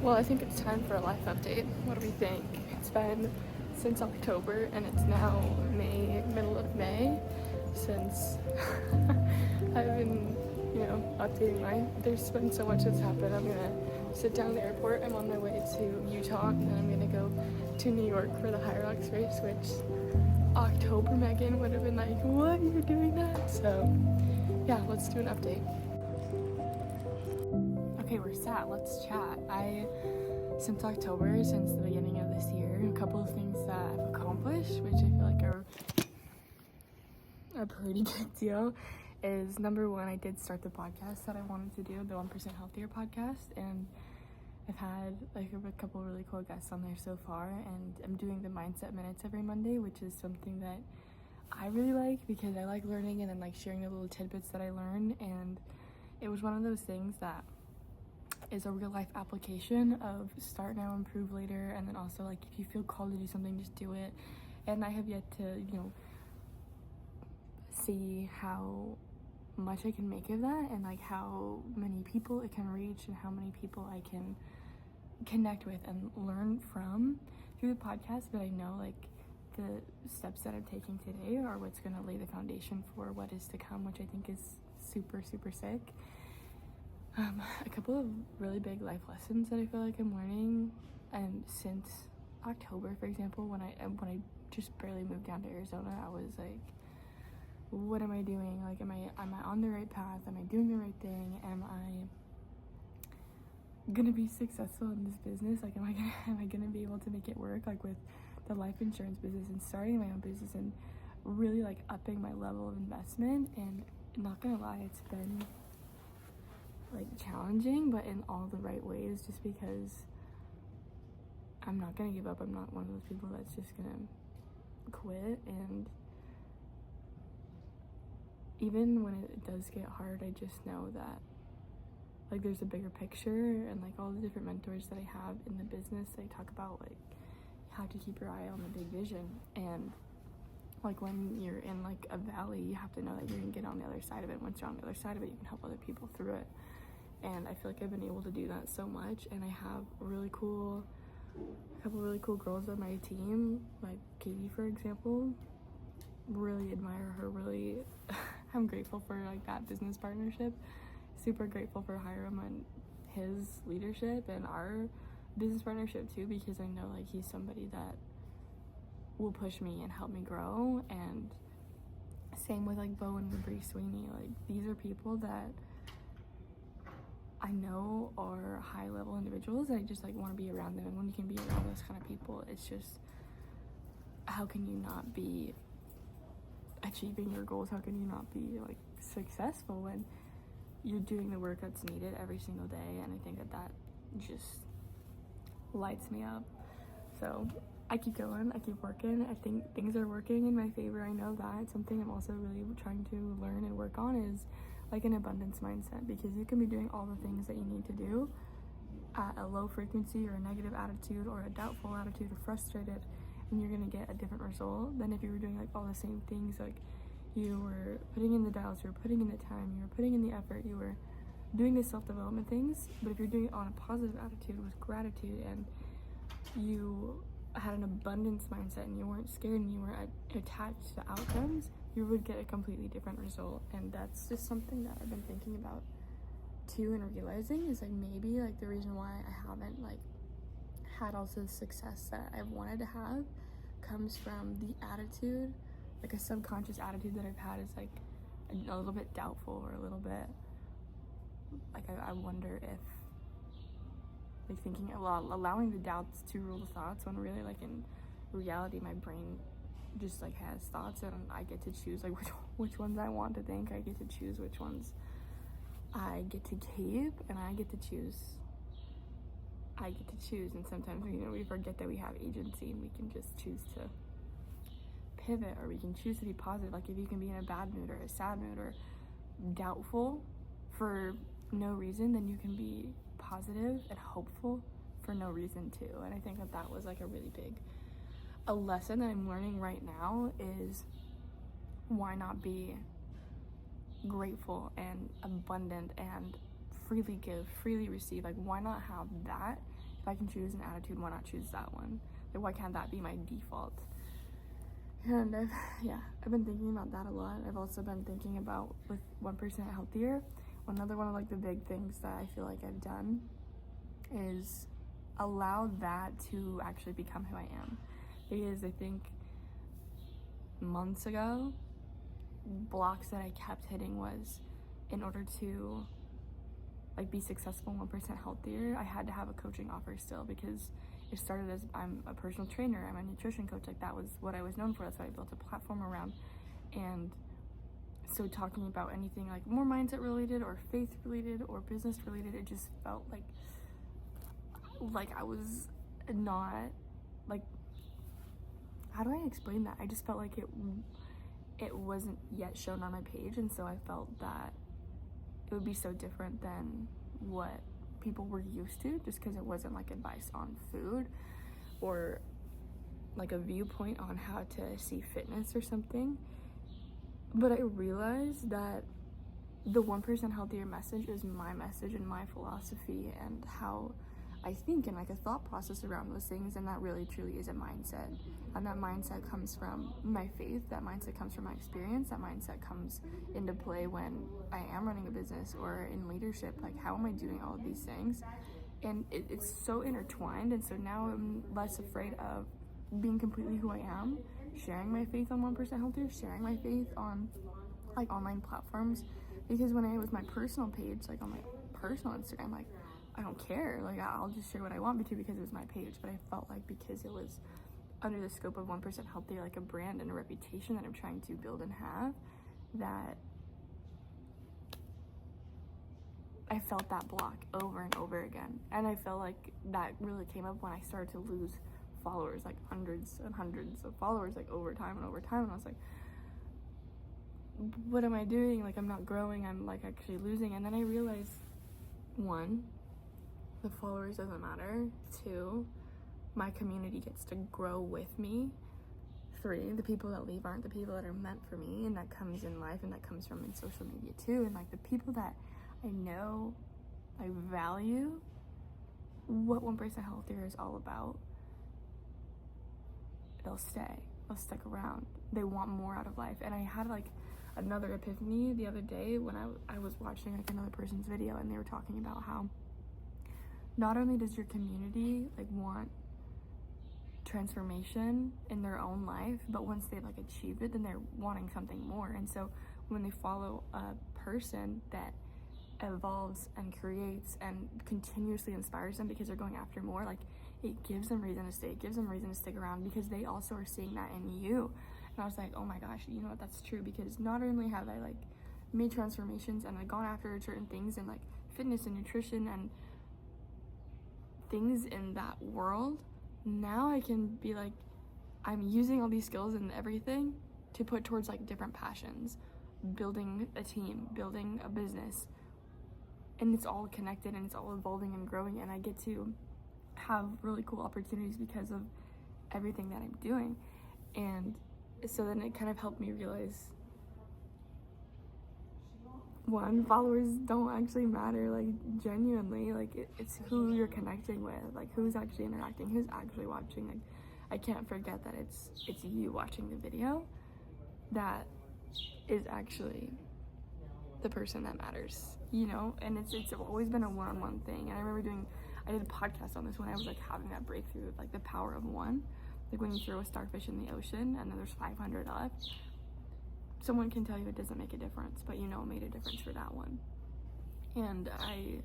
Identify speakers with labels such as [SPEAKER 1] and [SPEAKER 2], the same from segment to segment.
[SPEAKER 1] Well, I think it's time for a life update. What do we think? It's been since October and it's now middle of May since I've been, updating there's been so much that's happened. I'm gonna sit down at the airport. I'm on my way to Utah and then I'm gonna go to New York for the Hyrox race, which October Megan would have been like, what, you're doing that? So yeah, let's do an update. Okay, we're sat. Let's chat. Since October, since the beginning of this year, a couple of things that I've accomplished, which I feel like are a pretty big deal, is number one, I did start the podcast that I wanted to do, the 1% Healthier podcast, and I've had like a couple of really cool guests on there so far, and I'm doing the Mindset Minutes every Monday, which is something that I really like because I like learning and then like sharing the little tidbits that I learn, and it was one of those things that is a real life application of start now, improve later, and then also like if you feel called to do something, just do it. And I have yet to, see how much I can make of that and like how many people it can reach and how many people I can connect with and learn from through the podcast. But I know like the steps that I'm taking today are what's going to lay the foundation for what is to come, which I think is super, super sick. A couple of really big life lessons that I feel like I'm learning, and since October, for example, when I just barely moved down to Arizona, I was like, what am I doing? Like, am I on the right path? Am I doing the right thing? Am I gonna be successful in this business? Like, am I gonna be able to make it work? Like with the life insurance business and starting my own business and really like upping my level of investment. And not gonna lie, it's been like challenging, but in all the right ways, just because I'm not gonna give up. I'm not one of those people that's just gonna quit. And even when it does get hard, I just know that like there's a bigger picture, and like all the different mentors that I have in the business, they talk about like you have to keep your eye on the big vision, and like when you're in like a valley, you have to know that you're gonna get on the other side of it. Once you're on the other side of it, you can help other people through it. And I feel like I've been able to do that so much, and I have a couple really cool girls on my team, like Katie, for example. Really admire her. Really, I'm grateful for like that business partnership. Super grateful for Hiram and his leadership and our business partnership too, because I know like he's somebody that will push me and help me grow. And same with like Bo and Bree Sweeney. Like these are people that I know are high level individuals. I just like want to be around them, and when you can be around those kind of people, it's just, how can you not be achieving your goals? How can you not be like successful when you're doing the work that's needed every single day? And I think that just lights me up. So I keep going, I keep working. I think things are working in my favor. I know that. Something I'm also really trying to learn and work on is like an abundance mindset, because you can be doing all the things that you need to do at a low frequency or a negative attitude or a doubtful attitude or frustrated, and you're gonna get a different result than if you were doing like all the same things. Like you were putting in the dials, you were putting in the time, you were putting in the effort, you were doing the self-development things. But if you're doing it on a positive attitude with gratitude, and you had an abundance mindset and you weren't scared and you weren't attached to outcomes, you would get a completely different result. And that's just something that I've been thinking about too, and realizing is like maybe like the reason why I haven't like had also the success that I've wanted to have comes from the attitude, like a subconscious attitude that I've had is like a little bit doubtful, or a little bit like I wonder if, like thinking a lot, allowing the doubts to rule the thoughts, when really like in reality my brain just like has thoughts, and I get to choose like which ones I want to think. I get to choose which ones I get to keep, and I get to choose. And sometimes we forget that we have agency, and we can just choose to pivot, or we can choose to be positive. Like if you can be in a bad mood or a sad mood or doubtful for no reason, then you can be positive and hopeful for no reason too. And I think that was like a really big lesson that I'm learning right now, is why not be grateful and abundant and freely give, freely receive? Like why not have that if I can choose an attitude, why not choose that one? Like, why can't that be my default? And I've been thinking about that a lot. I've also been thinking about, with 1% Healthier, another one of like the big things that I feel like I've done is allow that to actually become who I am. Because I think months ago, blocks that I kept hitting was, in order to like be successful 1% Healthier, I had to have a coaching offer still, because it started as, I'm a personal trainer, I'm a nutrition coach, like that was what I was known for. That's what I built a platform around. And so talking about anything like more mindset related or faith related or business related, it just felt like I was not, like, how do I explain that? I just felt like it wasn't yet shown on my page, and so I felt that it would be so different than what people were used to, just because it wasn't like advice on food or like a viewpoint on how to see fitness or something. But I realized that the 1% Healthier message is my message and my philosophy and how I think, and like a thought process around those things, and that really truly is a mindset. And that mindset comes from my faith, that mindset comes from my experience, that mindset comes into play when I am running a business or in leadership. Like, how am I doing all of these things? And it's so intertwined, and so now I'm less afraid of being completely who I am, sharing my faith on 1% Healthier, sharing my faith on like online platforms. Because when I was my personal page, like on my personal Instagram, like, I don't care, like I'll just share what I want because it was my page. But I felt like because it was under the scope of 1% Healthier, like a brand and a reputation that I'm trying to build and have, that I felt that block over and over again. And I felt like that really came up when I started to lose followers, like hundreds and hundreds of followers, like over time and over time. And I was like, what am I doing? Like, I'm not growing, I'm like actually losing. And then I realized, 1, the followers doesn't matter. 2, my community gets to grow with me. 3, the people that leave aren't the people that are meant for me, and that comes in life, and that comes from in social media too. And like the people that I know, I value what 1% Healthier is all about, they'll stay, they'll stick around, they want more out of life. And I had like another epiphany the other day when I was watching like another person's video, and they were talking about how not only does your community like want transformation in their own life, but once they've like achieved it, then they're wanting something more. And so when they follow a person that evolves and creates and continuously inspires them because they're going after more, like, it gives them reason to stay, it gives them reason to stick around, because they also are seeing that in you. And I was like, oh my gosh, you know what, that's true. Because not only have I like made transformations and like gone after certain things and like fitness and nutrition and things in that world, now I can be like, I'm using all these skills and everything to put towards like different passions, building a team, building a business, and it's all connected and it's all evolving and growing, and I get to have really cool opportunities because of everything that I'm doing. And so then it kind of helped me realize, 1, followers don't actually matter, like genuinely, like it's who you're connecting with, like who's actually interacting, who's actually watching. Like, I can't forget that it's you watching the video that is actually the person that matters, you know. And it's always been a one-on-one thing. And I remember I did a podcast on this when I was like having that breakthrough of like the power of one, like when you throw a starfish in the ocean and then there's 500 left. Someone can tell you it doesn't make a difference, but you know it made a difference for that one. And I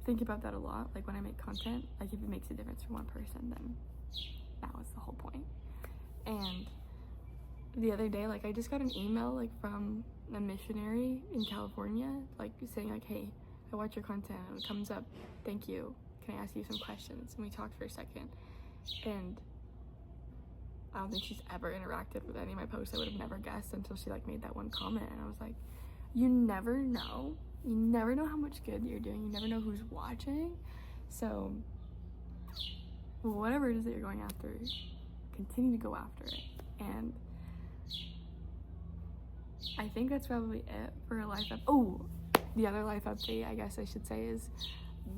[SPEAKER 1] think about that a lot, like when I make content, like if it makes a difference for one person, then that was the whole point. And the other day, like I just got an email like from a missionary in California, like saying like, hey, I watch your content, it comes up, thank you, can I ask you some questions? And we talked for a second, and I don't think she's ever interacted with any of my posts. I would have never guessed until she like made that one comment. And I was like, you never know how much good you're doing, you never know who's watching. So whatever it is that you're going after, continue to go after it. And I think that's probably it for a life update. Oh, the other life update, I guess I should say, is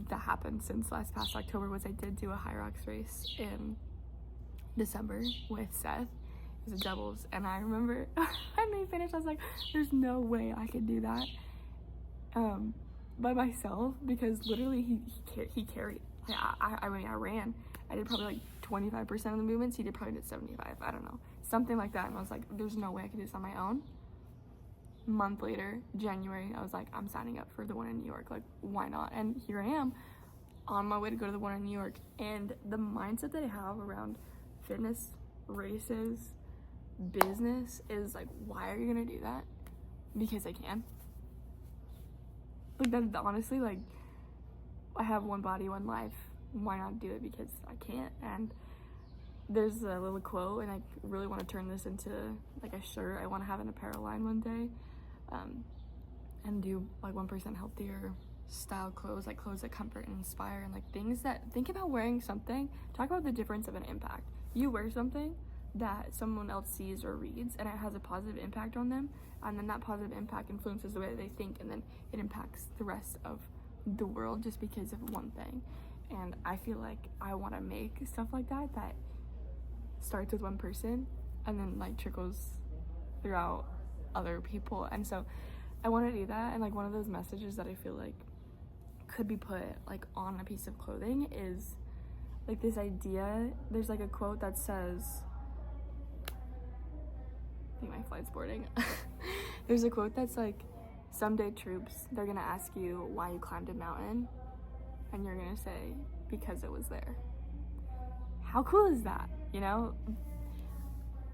[SPEAKER 1] that happened since past October was I did do a Hyrox race in December with Seth. It was a doubles, and I remember when we finished, I was like, there's no way I could do that by myself, because literally he carried. Like, I mean, I ran. I did probably like 25% of the movements. He did probably 75. I don't know, something like that. And I was like, there's no way I could do this on my own. A month later, January, I was like, I'm signing up for the one in New York. Like, why not? And here I am on my way to go to the one in New York. And the mindset that I have around fitness, races, business is like, why are you gonna do that? Because I can. Like, that honestly, like, I have one body, one life. Why not do it? Because I can't. And there's a little quote, and I really want to turn this into like a shirt. I want to have an apparel line one day, and do like 1% healthier style clothes, like clothes that comfort and inspire, and like things that, think about wearing something, talk about the difference of an impact. You wear something that someone else sees or reads, and it has a positive impact on them, and then that positive impact influences the way that they think, and then it impacts the rest of the world just because of one thing. And I feel like I want to make stuff like that starts with one person and then like trickles throughout other people. And so I want to do that. And like one of those messages that I feel like could be put like on a piece of clothing is like this idea. There's like a quote that says, I think my flight's boarding. There's a quote that's like, someday troops, they're gonna ask you why you climbed a mountain, and you're gonna say, because it was there. How cool is that? You know,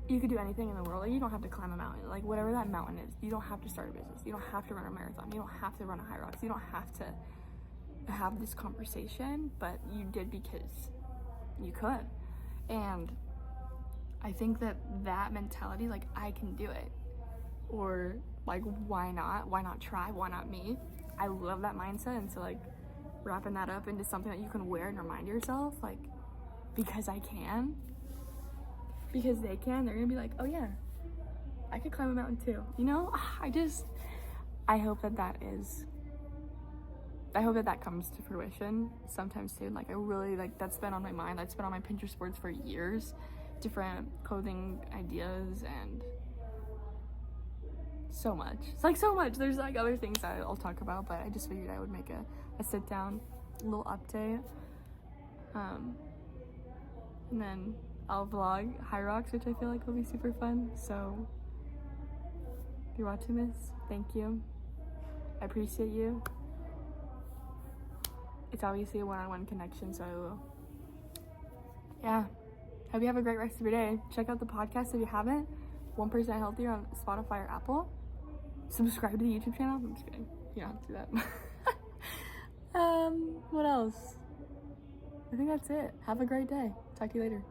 [SPEAKER 1] you could do anything in the world. Like, you don't have to climb a mountain. Like, whatever that mountain is, you don't have to start a business. You don't have to run a marathon. You don't have to run a Hyrox. You don't have to have this conversation, but you did because you could. And I think that mentality, like, I can do it, or like, why not? Why not try? Why not me? I love that mindset. And so like wrapping that up into something that you can wear and remind yourself, like, because I can, because they can, they're gonna be like, oh yeah, I could climb a mountain too. You know, I hope that comes to fruition sometime soon. Like, I really, like, that's been on my mind. That's been on my Pinterest boards for years, different clothing ideas, and so much. It's like so much. There's like other things that I'll talk about, but I just figured I would make a sit down little update. And then I'll vlog Hyrox, which I feel like will be super fun. So if you're watching this, thank you. I appreciate you. It's obviously a one-on-one connection, so yeah. Hope you have a great rest of your day. Check out the podcast if you haven't. 1% Healthier on Spotify or Apple. Subscribe to the YouTube channel. I'm just kidding. You don't have to do that. What else? I think that's it. Have a great day. Talk to you later.